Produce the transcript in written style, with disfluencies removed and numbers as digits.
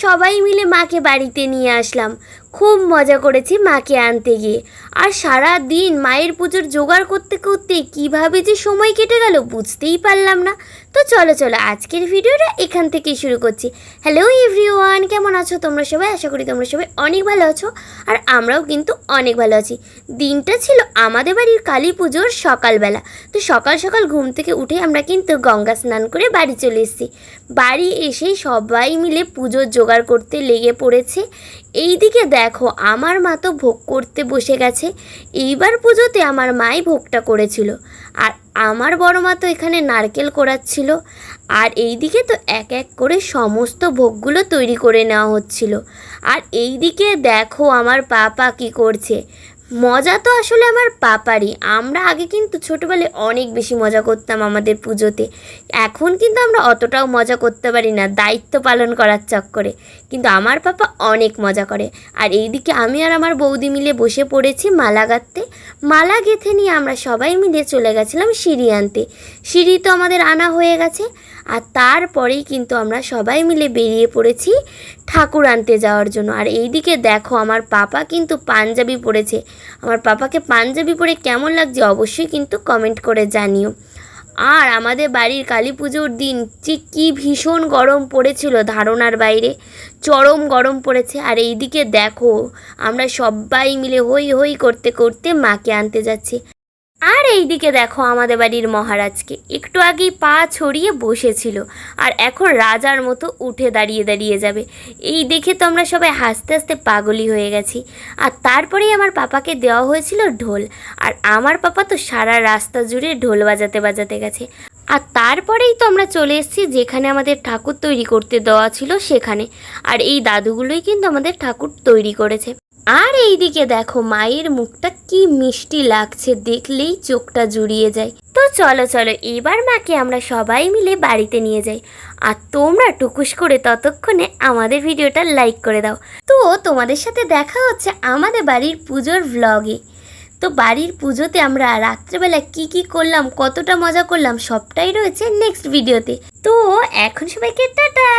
সবাই মিলে মাকে বাড়িতে নিয়ে আসলাম। খুব মজা করেছি মাকে আনতে গিয়ে। আর সারা দিন মায়ের পুজোর জোগাড় করতে করতে কিভাবে যে সময় কেটে গেল বুঝতেই পারলাম না। তো চলো আজকের ভিডিওটা এখান থেকেই শুরু করছি। হ্যালো এভরিওয়ান, কেমন আছো তোমরা সবাই? আশা করি তোমরা সবাই অনেক ভালো আছো, আর আমরাও কিন্তু অনেক ভালো আছি। দিনটা ছিল আমাদের বাড়ির কালী পুজোর সকালবেলা। তো সকাল সকাল ঘুম থেকে উঠে আমরা কিন্তু গঙ্গা স্নান করে বাড়ি চলে এসেছি। বাড়ি এসে সবাই মিলে পুজোর জোগাড় করতে লেগে পড়েছে। এইদিকে দেখো আমার মা তো ভোগ করতে বসে গেছে। এইবার পুজোতে আমার মাই ভোগটা করেছিল, আর আমার বড় মা তো এখানে নারকেল কোড়াচ্ছিল। আর এইদিকে তো এক এক করে সমস্ত ভোগগুলো তৈরি করে নেওয়া হচ্ছিল। আর এইদিকে দেখো আমার পাপা কি করছে। মজা তো আসলে আমার পাপারই। আমরা আগে কিন্তু ছোটোবেলায় অনেক বেশি মজা করতাম আমাদের পুজোতে। এখন কিন্তু আমরা অতটাও মজা করতে পারি না দায়িত্ব পালন করার চক্করে, কিন্তু আমার পাপা অনেক মজা করে। আর এইদিকে আমি আর আমার বৌদি মিলে বসে পড়েছি মালা গাঁথতে। মালা গেঁথে নিয়ে আমরা সবাই মিলে চলে গেছিলাম সিঁড়ি আনতে। সিঁড়ি তো আমাদের আনা হয়ে গেছে, আর তারপরেই কিন্তু আমরা সবাই মিলে বেরিয়ে পড়েছি ঠাকুর আনতে যাওয়ার জন্য। আর এইদিকে দেখো আমার পাপা কিন্তু পাঞ্জাবি পরেছে। আমার পাপাকে পাঞ্জাবি পরে কেমন লাগছে অবশ্যই কিন্তু কমেন্ট করে জানিও। আর আমাদের বাড়ির কালী পুজোর দিন যে কী ভীষণ গরম পড়েছিল ধারণার বাইরে, চরম গরম পড়েছে। আর এইদিকে দেখো আমরা সবাই মিলে হই হই করতে করতে মাকে আনতে যাচ্ছি। আর এইদিকে দেখো আমাদের বাড়ির মহারাজকে একটু আগেই পা ছড়িয়ে বসেছিল, আর এখন রাজার মতো উঠে দাঁড়িয়ে দাঁড়িয়ে যাবে। এই দেখে তো আমরা সবাই হাসতে হাসতে পাগলই হয়ে গেছি। আর তারপরেই আমার পাপাকে দেওয়া হয়েছিল ঢোল, আর আমার পাপা তো সারা রাস্তা জুড়ে ঢোল বাজাতে বাজাতে গেছে। আর তারপরেই তো আমরা চলে এসেছি যেখানে আমাদের ঠাকুর তৈরি করতে দেওয়া ছিল সেখানে। আর এই দাদুগুলোই কিন্তু আমাদের ঠাকুর তৈরি করেছে। আর এইদিকে দেখো মায়ের মুখটা কি মিষ্টি লাগছে, দেখলেই চোখটা জুড়িয়ে যায়। তো চলো এবার মাকে আমরা সবাই মিলে বাড়িতে নিয়ে যাই। আর তোমরা টুকুস করে ততক্ষণে আমাদের ভিডিওটা লাইক করে দাও। তো তোমাদের সাথে দেখা হচ্ছে আমাদের বাড়ির পুজোর ভ্লগে। তো বাড়ির পুজোতে আমরা রাত্রেবেলা কি করলাম, কতটা মজা করলাম, সবটাই রয়েছে নেক্সট ভিডিওতে। তো এখন সবাইকে টাটা।